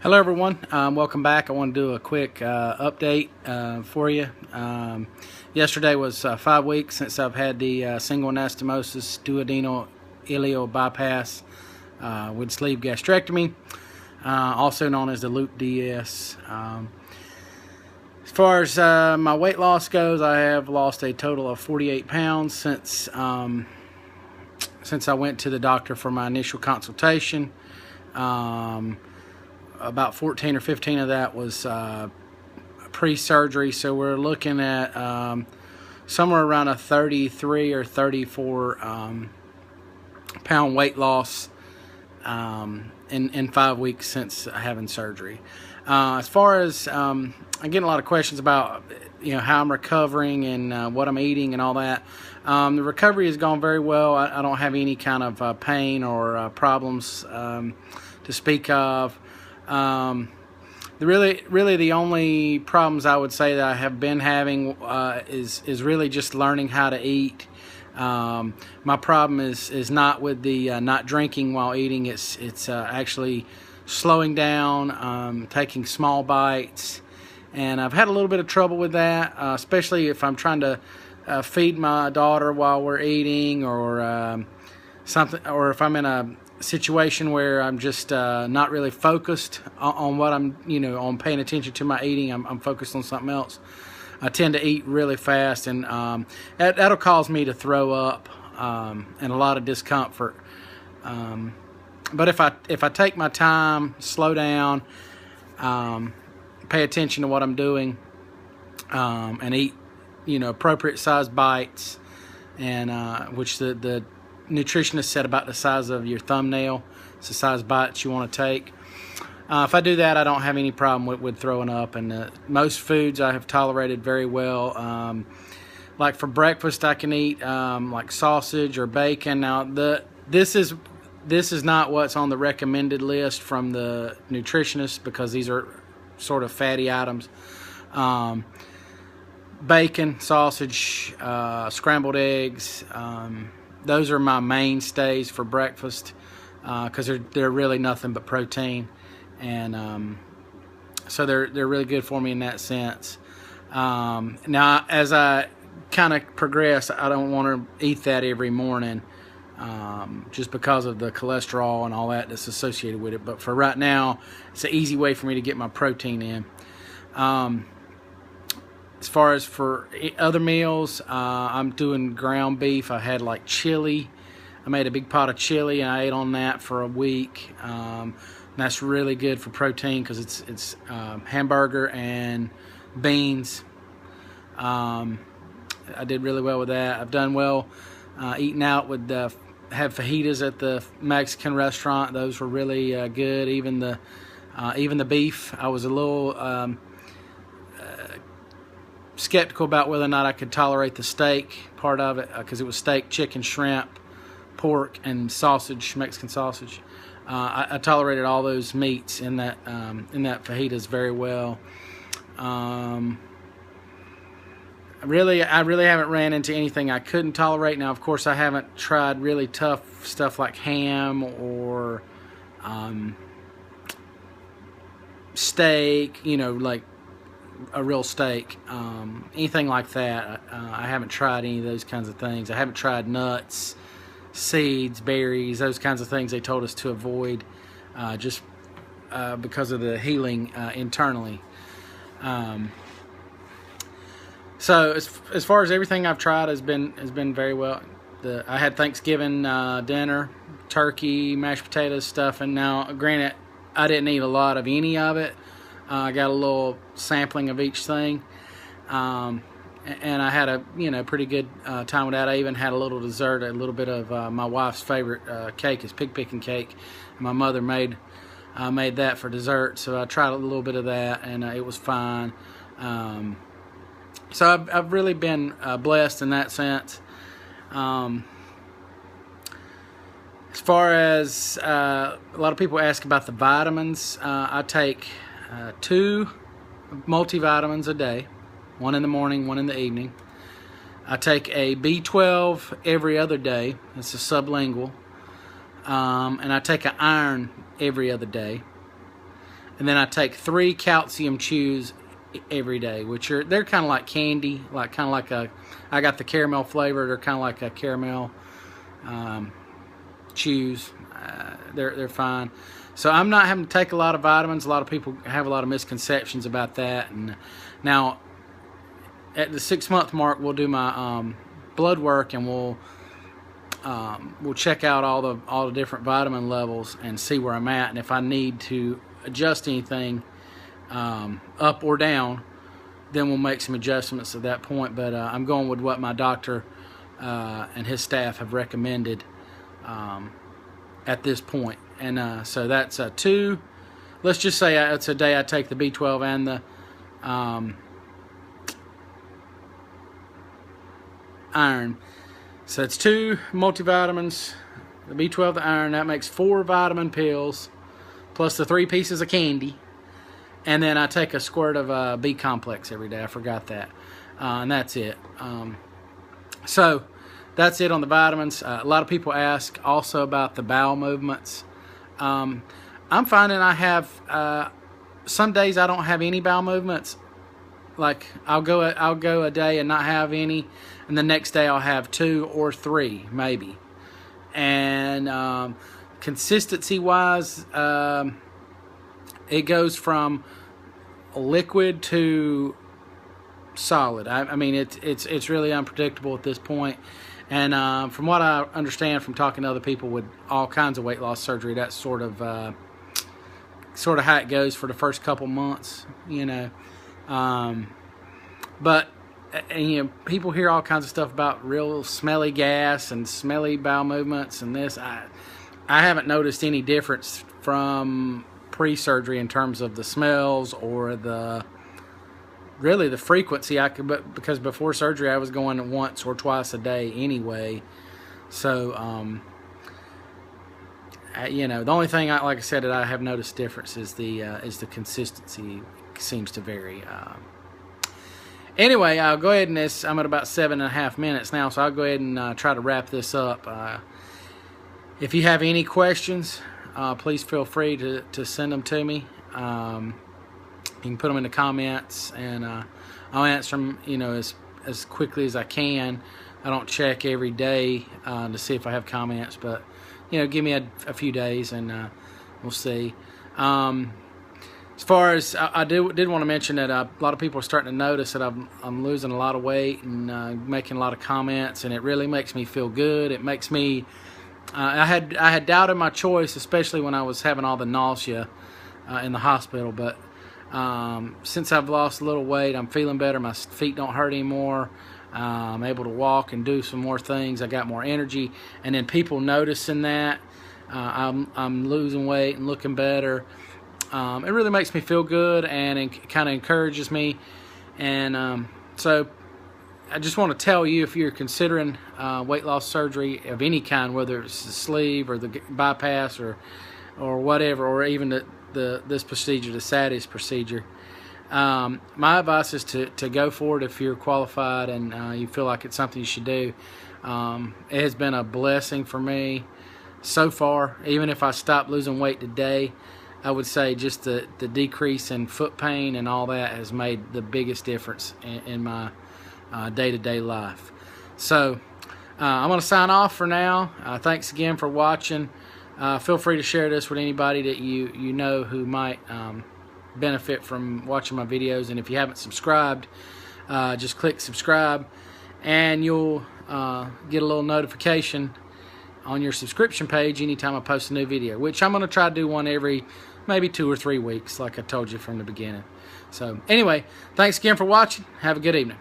Hello everyone, welcome back. I want to do a quick update for you. Yesterday was 5 weeks since I've had the Single Anastomosis Duodeno-Ileal Bypass with sleeve gastrectomy, also known as the Loop DS. As far as my weight loss goes, I have lost a total of 48 pounds since I went to the doctor for my initial consultation. About 14 or 15 of that was pre-surgery, so we're looking at somewhere around a 33 or 34 pound weight loss in 5 weeks since having surgery. As far as I'm getting a lot of questions about how I'm recovering and what I'm eating and all that. The recovery has gone very well. I don't have any kind of pain or problems to speak of. Really the only problems I would say that I have been having is really just learning how to eat. My problem is not with the not drinking while eating. It's actually slowing down, taking small bites, and I've had a little bit of trouble with that, especially if I'm trying to feed my daughter while we're eating, or something, or if I'm in a situation where I'm just not really focused on what I'm, on paying attention to my eating. I'm focused on something else. I tend to eat really fast, and that'll cause me to throw up and a lot of discomfort. But if I take my time, slow down, pay attention to what I'm doing, and eat, appropriate sized bites, and which the nutritionist said about the size of your thumbnail. It's the size bites you want to take. If I do that, I don't have any problem with throwing up, and most foods I have tolerated very well. Like for breakfast, I can eat like sausage or bacon. Now this is not what's on the recommended list from the nutritionist, because these are sort of fatty items. Bacon, sausage, scrambled eggs, those are my mainstays for breakfast, because they're really nothing but protein, and so they're really good for me in that sense. Now, as I kind of progress, I don't want to eat that every morning, just because of the cholesterol and all that that's associated with it. But for right now, it's an easy way for me to get my protein in. As far as for other meals, I'm doing ground beef. I had like chili. I made a big pot of chili and I ate on that for a week. That's really good for protein, because it's hamburger and beans. I did really well with that. I've done well eating out with had fajitas at the Mexican restaurant. Those were really good. Even the beef. I was a little skeptical about whether or not I could tolerate the steak part of it, because it was steak, chicken, shrimp, pork, and sausage, Mexican sausage. I tolerated all those meats in that fajitas very well. I really haven't ran into anything I couldn't tolerate. Now, of course, I haven't tried really tough stuff like ham or steak, like a real steak, anything like that. I haven't tried any of those kinds of things. I haven't tried nuts, seeds, berries, those kinds of things they told us to avoid, just because of the healing internally. So as far as everything I've tried has been very well. I had Thanksgiving dinner, turkey, mashed potatoes, stuff, and now granted I didn't eat a lot of any of it. I got a little sampling of each thing, and I had a pretty good time with that. I even had a little dessert, a little bit of my wife's favorite cake is pig picking cake. My mother made that for dessert, so I tried a little bit of that, and it was fine. So I've really been blessed in that sense. As far as a lot of people ask about the vitamins, I take 2 multivitamins a day, one in the morning, one in the evening. I take a B12 every other day. It's a sublingual. And I take an iron every other day. and then I take 3 calcium chews every day, which they're kind of like candy, I got the caramel flavor. They're kind of like a caramel chews. They're fine. So I'm not having to take a lot of vitamins. A lot of people have a lot of misconceptions about that. And now at the 6-month mark, we'll do my blood work, and we'll check out all the different vitamin levels and see where I'm at, and if I need to adjust anything up or down, then we'll make some adjustments at that point. But I'm going with what my doctor and his staff have recommended at this point. And so that's 2. Let's just say it's a day I take the B12 and the iron. So it's 2 multivitamins, the B12, the iron. That makes 4 vitamin pills, plus the 3 pieces of candy. And then I take a squirt of B complex every day. I forgot that. And that's it. So that's it on the vitamins. A lot of people ask also about the bowel movements. I'm finding I have some days I don't have any bowel movements. Like I'll go a day and not have any, and the next day I'll have 2 or 3 maybe. And consistency wise, it goes from liquid to solid. I mean it's really unpredictable at this point. And from what I understand from talking to other people with all kinds of weight loss surgery, that's sort of how it goes for the first couple months, you know. But you know, people hear all kinds of stuff about real smelly gas and smelly bowel movements and this. I haven't noticed any difference from pre-surgery in terms of the smells or the frequency. But because before surgery I was going once or twice a day anyway. So you know, the only thing like I said that I have noticed difference is the consistency seems to vary. Anyway, I'll go ahead and I'm at about 7.5 minutes now, so I'll go ahead and try to wrap this up. If you have any questions, please feel free to send them to me. You can put them in the comments, and I'll answer them, you know, as quickly as I can. I don't check every day to see if I have comments, but you know, give me a few days, and we'll see. As far as I did want to mention that a lot of people are starting to notice that I'm losing a lot of weight and making a lot of comments, and it really makes me feel good. It makes me I had doubted my choice, especially when I was having all the nausea in the hospital. But since I've lost a little weight, I'm feeling better. My feet don't hurt anymore. I'm able to walk and do some more things. I got more energy, and then people noticing that I'm losing weight and looking better. It really makes me feel good, and it kind of encourages me. And so I just want to tell you, if you're considering weight loss surgery of any kind, whether it's the sleeve or the bypass or whatever, or even this procedure, the SADI-S procedure, my advice is to go for it if you're qualified and you feel like it's something you should do. It has been a blessing for me so far. Even if I stop losing weight today, I would say just the decrease in foot pain and all that has made the biggest difference in my day-to-day life. So I'm going to sign off for now. Thanks again for watching. Feel free to share this with anybody that you know who might benefit from watching my videos. And if you haven't subscribed, just click subscribe, and you'll get a little notification on your subscription page anytime I post a new video, which I'm going to try to do one every maybe 2 or 3 weeks, like I told you from the beginning. So anyway, thanks again for watching. Have a good evening.